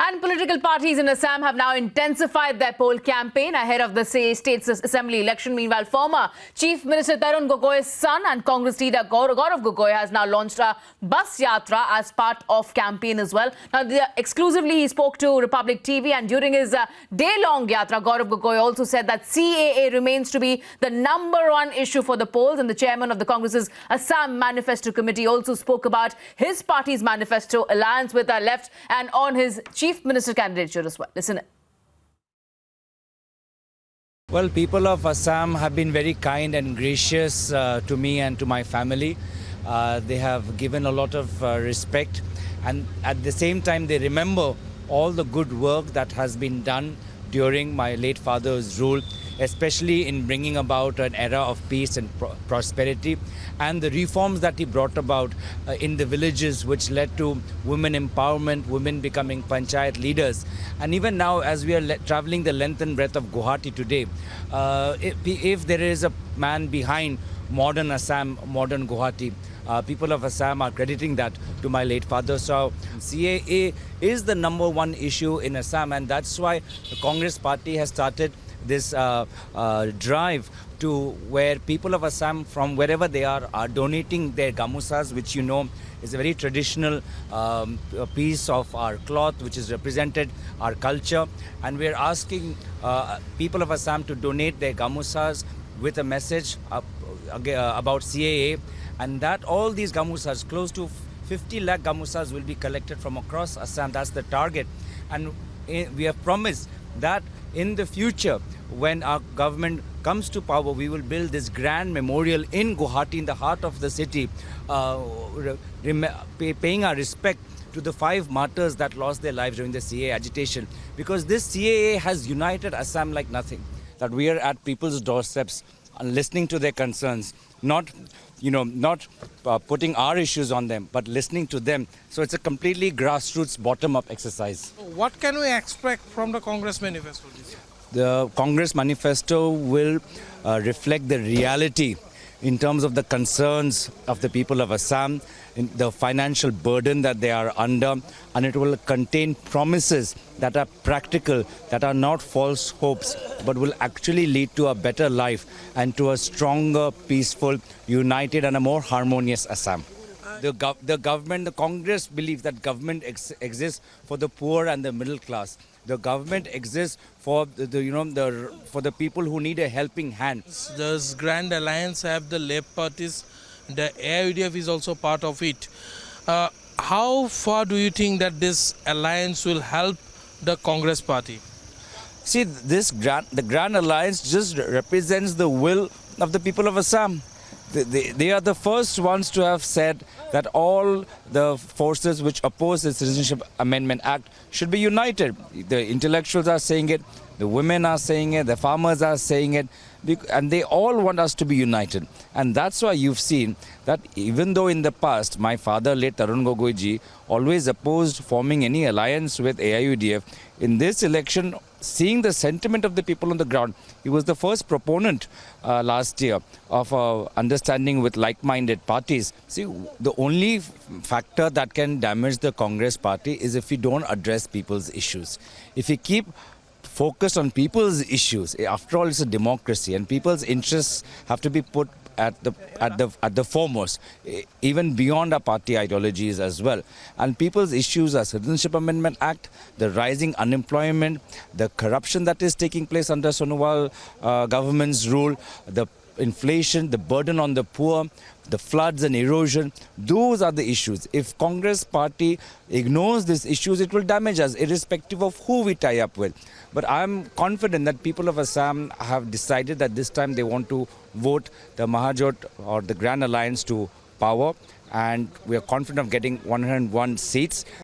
And political parties in Assam have now intensified their poll campaign ahead of the state's assembly election. Meanwhile, former Chief Minister Tarun Gogoi's son and Congress leader Gaurav Gogoi has now launched a bus yatra as part of campaign as well. Now, exclusively he spoke to Republic TV, and during his day-long yatra, Gaurav Gogoi also said that CAA remains to be the #1 issue for the polls. And the chairman of the Congress's Assam Manifesto Committee also spoke about his party's manifesto alliance with the left and on his Chief Minister candidature as well. Listen. Well, people of Assam have been very kind and gracious to me and to my family. They have given a lot of respect, and at the same time they remember all the good work that has been done during my late father's rule, especially in bringing about an era of peace and prosperity, and the reforms that he brought about in the villages, which led to women empowerment, women becoming panchayat leaders. And even now, as we are traveling the length and breadth of Guwahati today, if there is a man behind modern Assam, modern Guwahati, people of Assam are crediting that to my late father. So CAA is the #1 issue in Assam, and that's why the Congress party has started this drive to where people of Assam from wherever they are donating their gamusas, which you know is a very traditional piece of our cloth, which is represented our culture. And we're asking people of Assam to donate their gamusas with a message about CAA, and that all these gamusas, close to 50 lakh gamusas, will be collected from across Assam. That's the target. And we have promised that in the future, when our government comes to power, we will build this grand memorial in Guwahati, in the heart of the city, paying our respect to the 5 martyrs that lost their lives during the CAA agitation. Because this CAA has united Assam like nothing. That we are at people's doorsteps and listening to their concerns, not putting our issues on them, but listening to them. So it's a completely grassroots, bottom-up exercise. What can we expect from the Congress manifesto this year? The Congress manifesto will reflect the reality in terms of the concerns of the people of Assam, in the financial burden that they are under, and it will contain promises that are practical, that are not false hopes, but will actually lead to a better life and to a stronger, peaceful, united and a more harmonious Assam. The government, the Congress believes that government exists for the poor and the middle class. The government exists for for the people who need a helping hand. Does Grand Alliance have the left parties? The AIUDF is also part of it. How far do you think that this alliance will help the Congress party? See, the Grand Alliance just represents the will of the people of Assam. They are the first ones to have said that all the forces which oppose the Citizenship Amendment Act should be united. The intellectuals are saying it, the women are saying it, the farmers are saying it, and they all want us to be united. And that's why you've seen that even though in the past my father, late Tarun Gogoi ji, always opposed forming any alliance with AIUDF, in this election, seeing the sentiment of the people on the ground, he was the first proponent last year of understanding with like-minded parties. See, the only factor that can damage the Congress party is if we don't address people's issues. If we keep focused on people's issues, after all, it's a democracy, and people's interests have to be put at the foremost, even beyond our party ideologies as well. And people's issues are Citizenship Amendment Act, the rising unemployment, the corruption that is taking place under Sonowal government's rule, the inflation, the burden on the poor, the floods and erosion. Those are the issues. If Congress party ignores these issues, it will damage us, irrespective of who we tie up with. But I'm confident that people of Assam have decided that this time they want to vote the Mahajot or the Grand Alliance to power, and we are confident of getting 101 seats.